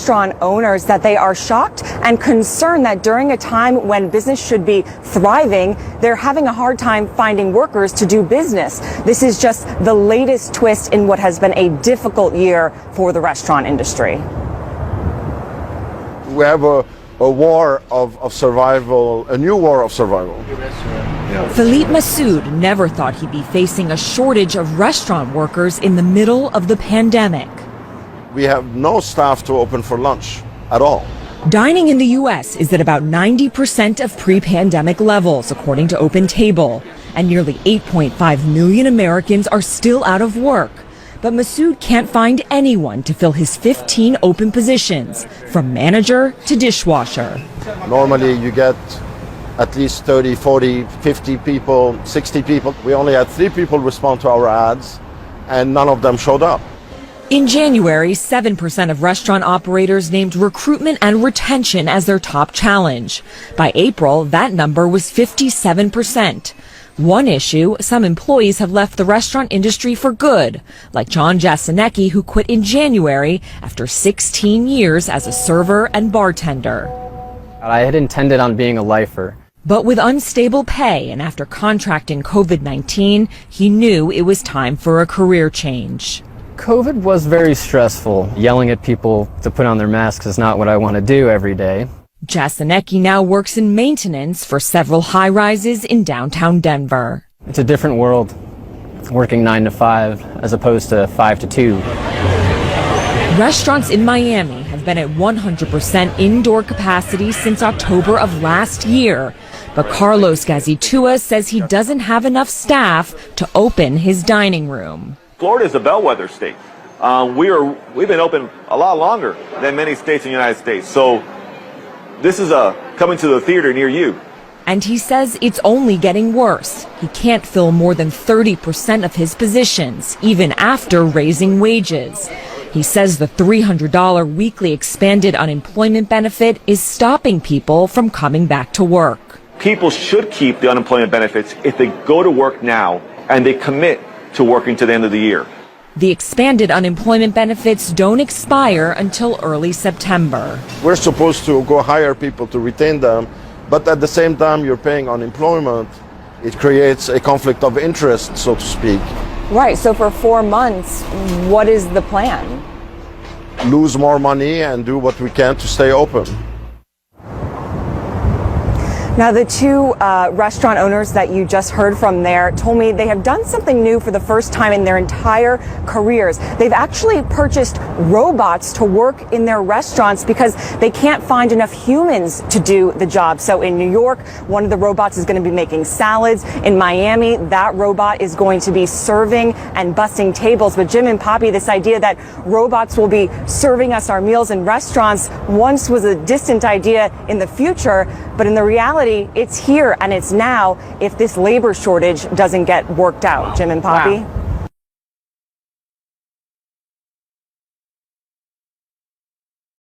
restaurant owners that they are shocked and concerned that during a time when business should be thriving, they're having a hard time finding workers to do business. This is just the latest twist in what has been a difficult year for the restaurant industry. We have a war of survival, a new war of survival. Philippe Massoud never thought he'd be facing a shortage of restaurant workers in the middle of the pandemic. We have no staff to open for lunch at all. Dining in the U.S. is at about 90% of pre-pandemic levels, according to OpenTable, and nearly 8.5 million Americans are still out of work. But Massoud can't find anyone to fill his 15 open positions, from manager to dishwasher. Normally you get at least 30, 40, 50 people, 60 people. We only had 3 people respond to our ads, and none of them showed up. In January, 7% of restaurant operators named recruitment and retention as their top challenge. By April, that number was 57%. One issue, some employees have left the restaurant industry for good, like John Jasenecki, who quit in January after 16 years as a server and bartender. I had intended on being a lifer. But with unstable pay and after contracting COVID-19, he knew it was time for a career change. COVID was very stressful. Yelling at people to put on their masks is not what I want to do every day. Jasenecki now works in maintenance for several high-rises in downtown Denver. It's a different world, working 9 to 5 as opposed to 5 to 2. Restaurants in Miami have been at 100% indoor capacity since October of last year. But Carlos Gazitua says he doesn't have enough staff to open his dining room. Florida is a bellwether state. We've been open a lot longer than many states in the United States. So this is coming to the theater near you. And he says it's only getting worse. He can't fill more than 30% of his positions, even after raising wages. He says the $300 weekly expanded unemployment benefit is stopping people from coming back to work. People should keep the unemployment benefits if they go to work now and they commit to working to the end of the year. The expanded unemployment benefits don't expire until early September. We're supposed to go hire people to retain them, but at the same time you're paying unemployment. It creates a conflict of interest, so to speak. Right, so for 4 months, what is the plan? Lose more money and do what we can to stay open. Now, the 2 restaurant owners that you just heard from there told me they have done something new for the first time in their entire careers. They've actually purchased robots to work in their restaurants because they can't find enough humans to do the job. So in New York, one of the robots is going to be making salads. In Miami, that robot is going to be serving and bussing tables. But Jim and Poppy, this idea that robots will be serving us our meals in restaurants once was a distant idea in the future, but in the reality, it's here and it's now if this labor shortage doesn't get worked out. Jim and Poppy? Wow.